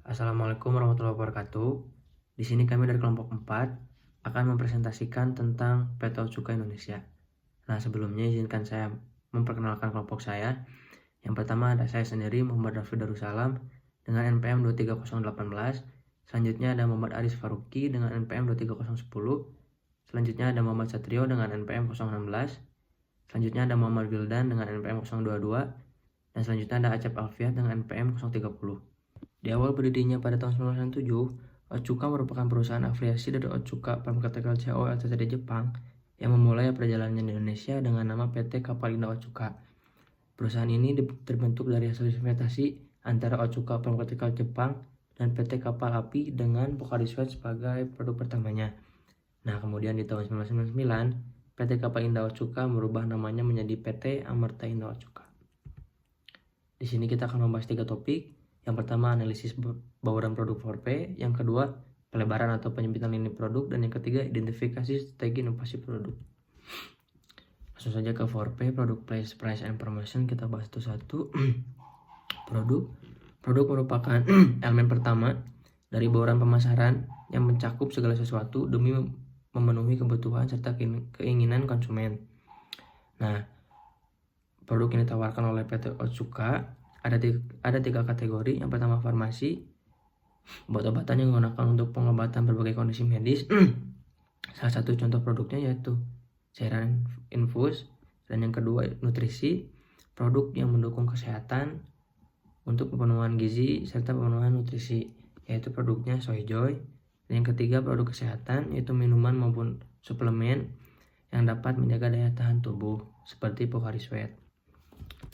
Assalamualaikum warahmatullahi wabarakatuh. Di sini kami dari kelompok 4 akan mempresentasikan tentang PT Otsuka Indonesia. Nah, sebelumnya izinkan saya memperkenalkan kelompok saya. Yang pertama ada saya sendiri, Muhammad Rafi Darussalam dengan NPM 23018. Selanjutnya ada Muhammad Aris Faruqi dengan NPM 23010. Selanjutnya ada Muhammad Satrio dengan NPM 016. Selanjutnya ada Muhammad Wildan dengan NPM 022. Dan selanjutnya ada Acep Alfiat dengan NPM 030. Di awal berdirinya pada tahun 1997, Otsuka merupakan perusahaan afiliasi dari Otsuka Pharmaceutical Co. Ltd. Jepang yang memulai perjalanannya di Indonesia dengan nama PT Kapal Indah Otsuka. Perusahaan ini terbentuk dari hasil investasi antara Otsuka Pharmaceutical Jepang dan PT Kapal Api dengan Pocari Sweat sebagai produk pertamanya. Nah, kemudian di tahun 1999, PT Kapal Indah Otsuka merubah namanya menjadi PT Amerta Indah Otsuka. Di sini kita akan membahas 3 topik. Yang pertama, analisis bauran produk 4P. Yang kedua, pelebaran atau penyempitan lini produk. Dan yang ketiga, identifikasi strategi inovasi produk. Langsung saja ke 4P, produk, place, price, and promotion. Kita bahas itu satu. Produk merupakan elemen pertama dari bauran pemasaran yang mencakup segala sesuatu demi memenuhi kebutuhan serta keinginan konsumen. Nah, produk yang ditawarkan oleh PT Otsuka ada 3 kategori. Yang pertama, farmasi, obat-obatan yang digunakan untuk pengobatan berbagai kondisi medis. Salah satu contoh produknya yaitu cairan infus. Dan yang kedua, nutrisi, produk yang mendukung kesehatan untuk pemenuhan gizi serta pemenuhan nutrisi, yaitu produknya Soyjoy. Dan yang ketiga, produk kesehatan, yaitu minuman maupun suplemen yang dapat menjaga daya tahan tubuh seperti Pocari Sweat.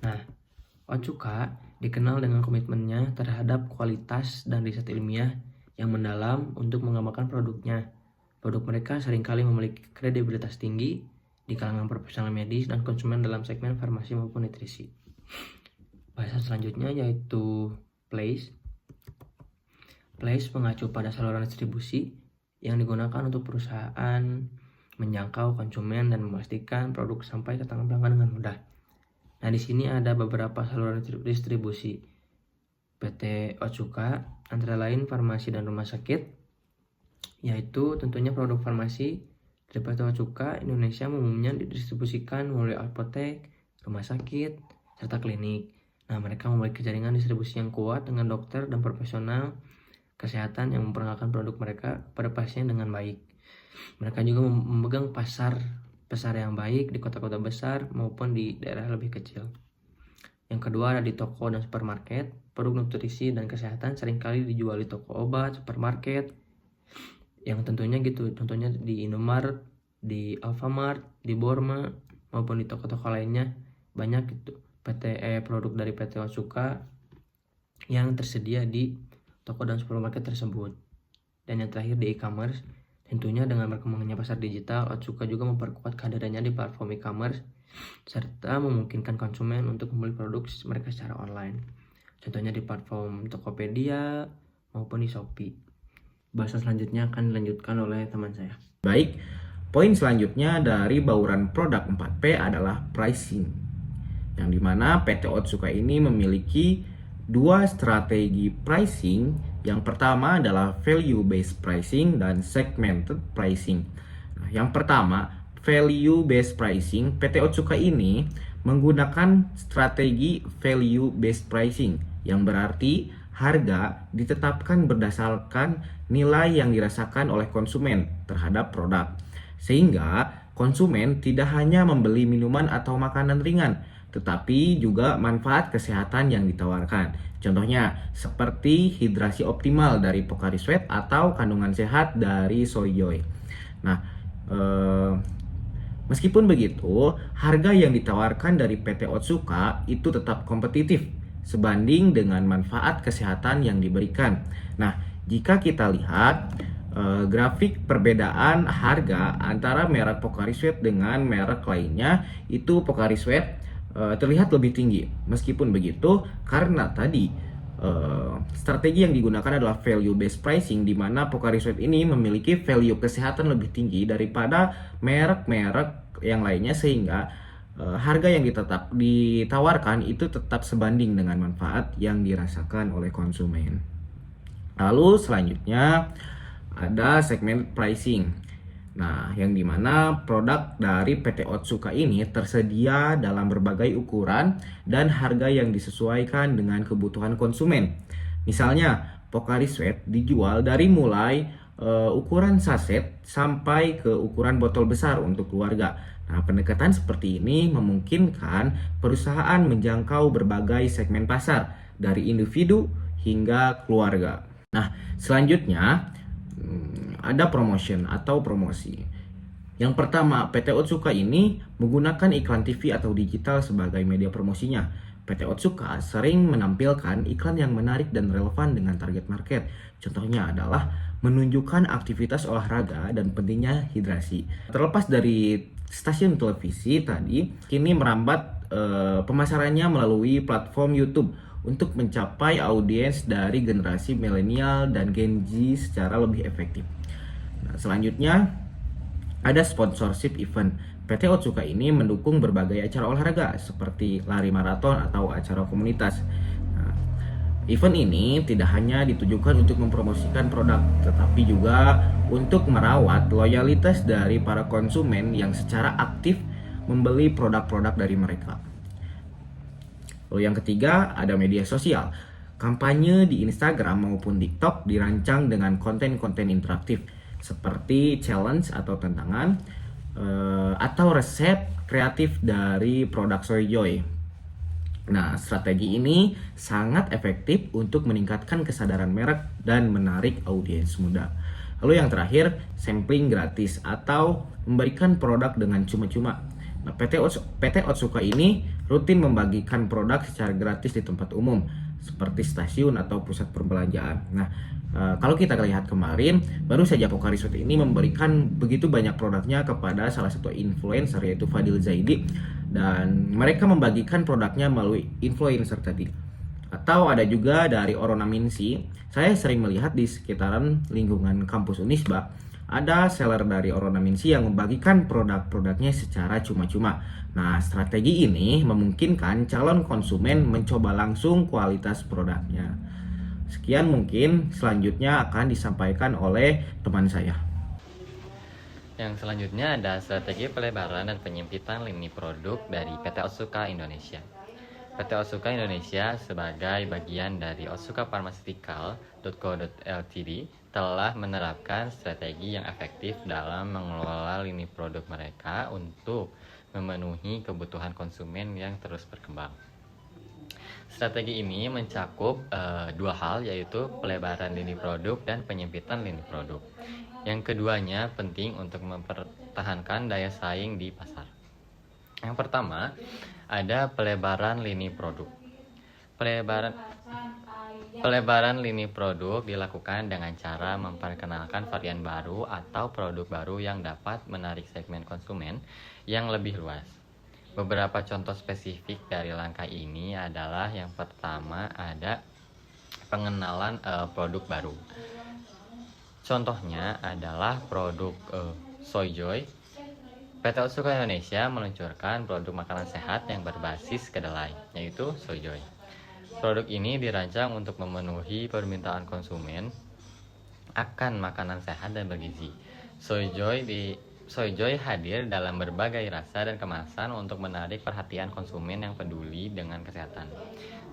Nah, Otsuka dikenal dengan komitmennya terhadap kualitas dan riset ilmiah yang mendalam untuk mengembangkan produknya. Produk mereka seringkali memiliki kredibilitas tinggi di kalangan profesional medis dan konsumen dalam segmen farmasi maupun nutrisi. Bahasan selanjutnya yaitu place. Place mengacu pada saluran distribusi yang digunakan untuk perusahaan menjangkau konsumen dan memastikan produk sampai ke tangan pelanggan dengan mudah. Nah, di sini ada beberapa saluran distribusi PT Otsuka, antara lain farmasi dan rumah sakit, yaitu tentunya produk farmasi dari PT Otsuka Indonesia umumnya didistribusikan melalui apotek, rumah sakit, serta klinik. Nah, mereka memiliki jaringan distribusi yang kuat dengan dokter dan profesional kesehatan yang memperkenalkan produk mereka pada pasien dengan baik. Mereka juga memegang pasar yang baik di kota-kota besar maupun di daerah lebih kecil. Yang kedua ada di toko dan supermarket. Produk nutrisi dan kesehatan seringkali dijual di toko obat, supermarket, yang tentunya contohnya di Indomaret, di Alfamart, di Borma, maupun di toko-toko lainnya. Banyak itu produk dari PT Otsuka yang tersedia di toko dan supermarket tersebut. Dan yang terakhir di e-commerce. Tentunya dengan berkembangnya pasar digital, Otsuka juga memperkuat kehadirannya di platform e-commerce serta memungkinkan konsumen untuk membeli produk mereka secara online. Contohnya di platform Tokopedia maupun di Shopee. Bahasan selanjutnya akan dilanjutkan oleh teman saya. Baik, poin selanjutnya dari bauran produk 4P adalah pricing. Yang dimana PT Otsuka ini memiliki 2 strategi pricing. Yang pertama adalah value based pricing dan segmented pricing. Nah, yang pertama, value based pricing, PT Otsuka ini menggunakan strategi value based pricing yang berarti harga ditetapkan berdasarkan nilai yang dirasakan oleh konsumen terhadap produk. Sehingga konsumen tidak hanya membeli minuman atau makanan ringan, tetapi juga manfaat kesehatan yang ditawarkan. Contohnya seperti hidrasi optimal dari Pocari Sweat atau kandungan sehat dari Soyjoy. Nah, meskipun begitu, harga yang ditawarkan dari PT Otsuka itu tetap kompetitif sebanding dengan manfaat kesehatan yang diberikan. Nah, jika kita lihat grafik perbedaan harga antara merek Pocari Sweat dengan merek lainnya, itu Pocari Sweat terlihat lebih tinggi. Meskipun begitu, karena tadi strategi yang digunakan adalah value based pricing, di mana Pocari Sweat ini memiliki value kesehatan lebih tinggi daripada merek-merek yang lainnya, sehingga harga yang ditawarkan itu tetap sebanding dengan manfaat yang dirasakan oleh konsumen. Lalu selanjutnya ada segmen pricing. Nah, yang dimana produk dari PT Otsuka ini tersedia dalam berbagai ukuran dan harga yang disesuaikan dengan kebutuhan konsumen. Misalnya, Pocari Sweat dijual dari mulai ukuran saset sampai ke ukuran botol besar untuk keluarga. Nah, pendekatan seperti ini memungkinkan perusahaan menjangkau berbagai segmen pasar dari individu hingga keluarga. Nah, selanjutnya ada promotion atau promosi. Yang pertama, PT Otsuka ini menggunakan iklan TV atau digital sebagai media promosinya. PT Otsuka sering menampilkan iklan yang menarik dan relevan dengan target market. Contohnya adalah menunjukkan aktivitas olahraga dan pentingnya hidrasi. Terlepas dari stasiun televisi tadi, kini merambat pemasarannya melalui platform YouTube untuk mencapai audiens dari generasi milenial dan Gen Z secara lebih efektif. Nah, selanjutnya ada sponsorship event. PT Otsuka ini mendukung berbagai acara olahraga seperti lari maraton atau acara komunitas. Nah, event ini tidak hanya ditujukan untuk mempromosikan produk, tetapi juga untuk merawat loyalitas dari para konsumen yang secara aktif membeli produk-produk dari mereka. Lalu yang ketiga ada media sosial. Kampanye di Instagram maupun TikTok dirancang dengan konten-konten interaktif seperti challenge atau tantangan atau resep kreatif dari produk Soyjoy. Nah, strategi ini sangat efektif untuk meningkatkan kesadaran merek dan menarik audiens muda. Lalu yang terakhir, sampling gratis atau memberikan produk dengan cuma-cuma. Nah, PT Otsuka ini rutin membagikan produk secara gratis di tempat umum seperti stasiun atau pusat perbelanjaan. Nah, kalau kita lihat kemarin, baru saja Pocari Sweat ini memberikan begitu banyak produknya kepada salah satu influencer yaitu Fadil Zaidi, dan mereka membagikan produknya melalui influencer tadi. Atau ada juga dari Oronaminsi. Saya sering melihat di sekitaran lingkungan kampus Unisba ada seller dari Oronaminsi yang membagikan produk-produknya secara cuma-cuma. Nah, strategi ini memungkinkan calon konsumen mencoba langsung kualitas produknya. Sekian mungkin, selanjutnya akan disampaikan oleh teman saya. Yang selanjutnya ada strategi pelebaran dan penyempitan lini produk dari PT Otsuka Indonesia. PT Otsuka Indonesia sebagai bagian dari Otsuka Pharmaceutical Co. Ltd telah menerapkan strategi yang efektif dalam mengelola lini produk mereka untuk memenuhi kebutuhan konsumen yang terus berkembang. Strategi ini mencakup dua hal, yaitu pelebaran lini produk dan penyempitan lini produk. Yang keduanya penting untuk mempertahankan daya saing di pasar. Yang pertama, ada pelebaran lini produk. Pelebaran lini produk dilakukan dengan cara memperkenalkan varian baru atau produk baru yang dapat menarik segmen konsumen yang lebih luas. Beberapa contoh spesifik dari langkah ini adalah yang pertama ada pengenalan produk baru. Contohnya adalah produk Soyjoy. PT Otsuka Indonesia meluncurkan produk makanan sehat yang berbasis kedelai, yaitu Soyjoy. Produk ini dirancang untuk memenuhi permintaan konsumen akan makanan sehat dan bergizi. Soyjoy hadir dalam berbagai rasa dan kemasan untuk menarik perhatian konsumen yang peduli dengan kesehatan.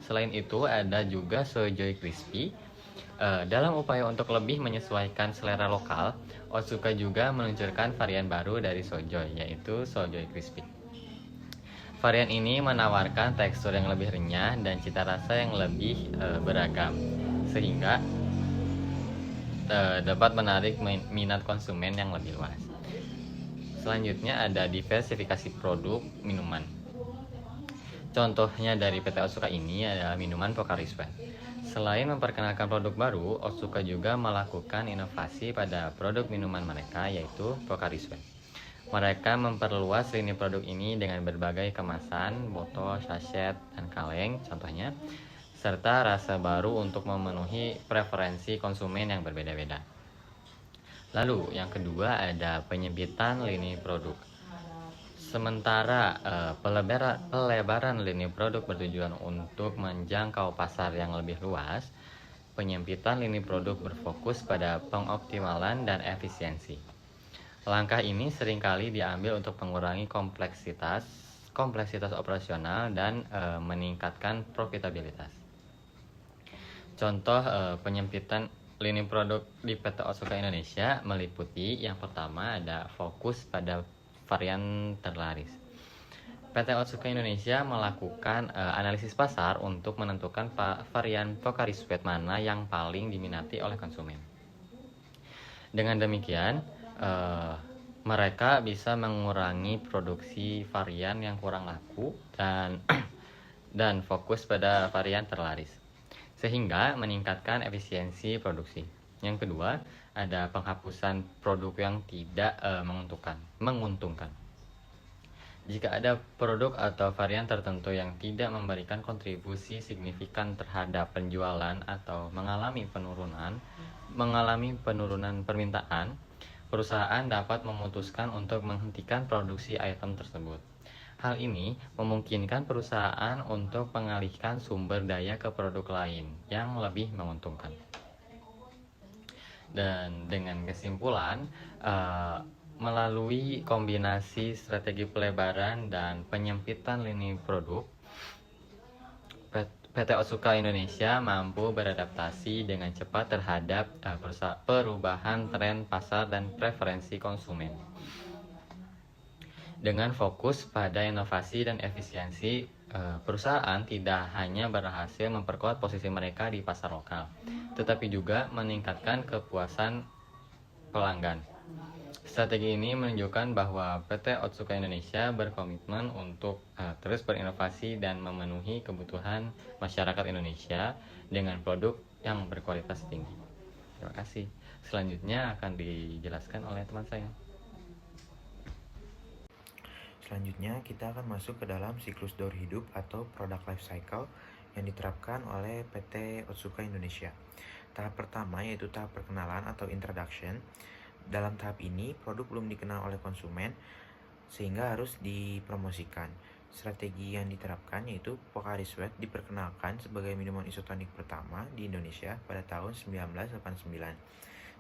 Selain itu, ada juga Soyjoy Crispy. Dalam upaya untuk lebih menyesuaikan selera lokal, Otsuka juga meluncurkan varian baru dari Soyjoy, yaitu Soyjoy Crispy. Varian ini menawarkan tekstur yang lebih renyah dan cita rasa yang lebih beragam, sehingga dapat menarik minat konsumen yang lebih luas. Selanjutnya ada diversifikasi produk minuman. Contohnya dari PT Otsuka ini adalah minuman Pocari Sweat. Selain memperkenalkan produk baru, Otsuka juga melakukan inovasi pada produk minuman mereka, yaitu Pocari Sweat. Mereka memperluas lini produk ini dengan berbagai kemasan, botol, sachet, dan kaleng contohnya, serta rasa baru untuk memenuhi preferensi konsumen yang berbeda-beda. Lalu yang kedua ada penyempitan lini produk. Sementara pelebaran lini produk bertujuan untuk menjangkau pasar yang lebih luas, penyempitan lini produk berfokus pada pengoptimalan dan efisiensi. Langkah ini seringkali diambil untuk mengurangi kompleksitas operasional dan meningkatkan profitabilitas. Contoh penyempitan lini produk di PT Otsuka Indonesia meliputi yang pertama ada fokus pada varian terlaris. PT Otsuka Indonesia melakukan analisis pasar untuk menentukan varian Pocari Sweat mana yang paling diminati oleh konsumen. Dengan demikian, mereka bisa mengurangi produksi varian yang kurang laku dan fokus pada varian terlaris, sehingga meningkatkan efisiensi produksi. Yang kedua, ada penghapusan produk yang tidak menguntungkan. Jika ada produk atau varian tertentu yang tidak memberikan kontribusi signifikan terhadap penjualan atau mengalami penurunan permintaan, perusahaan dapat memutuskan untuk menghentikan produksi item tersebut. Hal ini memungkinkan perusahaan untuk mengalihkan sumber daya ke produk lain yang lebih menguntungkan. Dan dengan kesimpulan, melalui kombinasi strategi pelebaran dan penyempitan lini produk, PT Otsuka Indonesia mampu beradaptasi dengan cepat terhadap perubahan tren pasar dan preferensi konsumen. Dengan fokus pada inovasi dan efisiensi, perusahaan tidak hanya berhasil memperkuat posisi mereka di pasar lokal, tetapi juga meningkatkan kepuasan pelanggan. Strategi ini menunjukkan bahwa PT Otsuka Indonesia berkomitmen untuk terus berinovasi dan memenuhi kebutuhan masyarakat Indonesia dengan produk yang berkualitas tinggi. Terima kasih. Selanjutnya akan dijelaskan oleh teman saya. Selanjutnya kita akan masuk ke dalam siklus daur hidup atau product life cycle yang diterapkan oleh PT Otsuka Indonesia. Tahap pertama yaitu tahap perkenalan atau introduction. Dalam tahap ini, produk belum dikenal oleh konsumen sehingga harus dipromosikan. Strategi yang diterapkan yaitu Pocari Sweat diperkenalkan sebagai minuman isotonik pertama di Indonesia pada tahun 1989.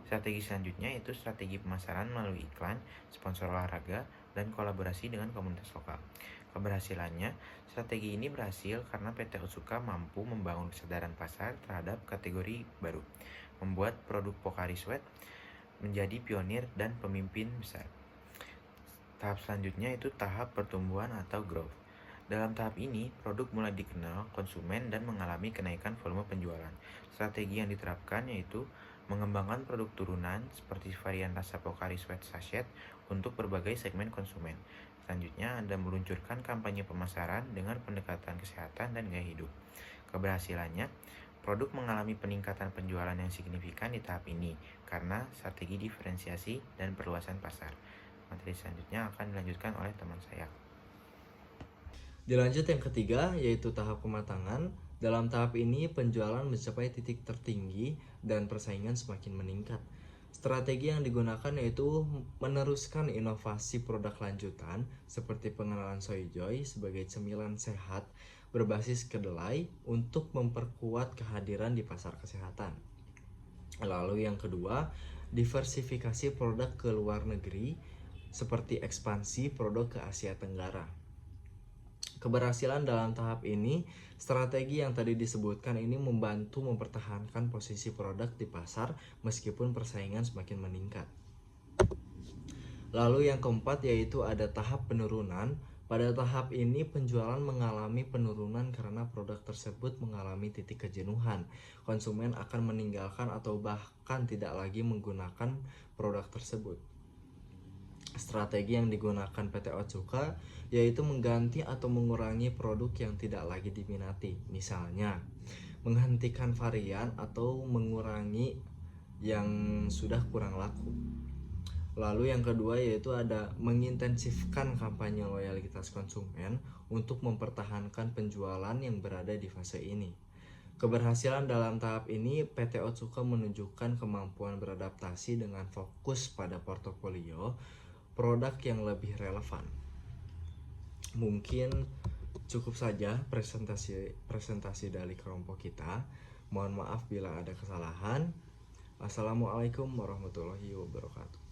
Strategi selanjutnya yaitu strategi pemasaran melalui iklan, sponsor olahraga, dan kolaborasi dengan komunitas lokal. Keberhasilannya, strategi ini berhasil karena PT Otsuka mampu membangun kesadaran pasar terhadap kategori baru, membuat produk Pocari Sweat menjadi pionir dan pemimpin besar. Tahap selanjutnya itu tahap pertumbuhan atau growth. Dalam tahap ini, produk mulai dikenal konsumen dan mengalami kenaikan volume penjualan. Strategi yang diterapkan yaitu mengembangkan produk turunan seperti varian rasa Pocari Sweat Sachet untuk berbagai segmen konsumen. Selanjutnya, Anda meluncurkan kampanye pemasaran dengan pendekatan kesehatan dan gaya hidup. Keberhasilannya, produk mengalami peningkatan penjualan yang signifikan di tahap ini karena strategi diferensiasi dan perluasan pasar. Materi selanjutnya akan dilanjutkan oleh teman saya. Dilanjut yang ketiga yaitu tahap kematangan. Dalam tahap ini penjualan mencapai titik tertinggi dan persaingan semakin meningkat. Strategi yang digunakan yaitu meneruskan inovasi produk lanjutan seperti pengenalan Soyjoy sebagai cemilan sehat berbasis kedelai untuk memperkuat kehadiran di pasar kesehatan. Lalu yang kedua, diversifikasi produk ke luar negeri seperti ekspansi produk ke Asia Tenggara. Keberhasilan dalam tahap ini, strategi yang tadi disebutkan ini membantu mempertahankan posisi produk di pasar meskipun persaingan semakin meningkat. Lalu yang keempat yaitu ada tahap penurunan. Pada tahap ini penjualan mengalami penurunan karena produk tersebut mengalami titik kejenuhan. Konsumen akan meninggalkan atau bahkan tidak lagi menggunakan produk tersebut. Strategi yang digunakan PT Otsuka yaitu mengganti atau mengurangi produk yang tidak lagi diminati. Misalnya, menghentikan varian atau mengurangi yang sudah kurang laku. Lalu yang kedua yaitu ada mengintensifkan kampanye loyalitas konsumen untuk mempertahankan penjualan yang berada di fase ini. Keberhasilan dalam tahap ini, PT Otsuka menunjukkan kemampuan beradaptasi dengan fokus pada portofolio produk yang lebih relevan. Mungkin cukup saja presentasi dari kelompok kita. Mohon maaf bila ada kesalahan. Assalamualaikum warahmatullahi wabarakatuh.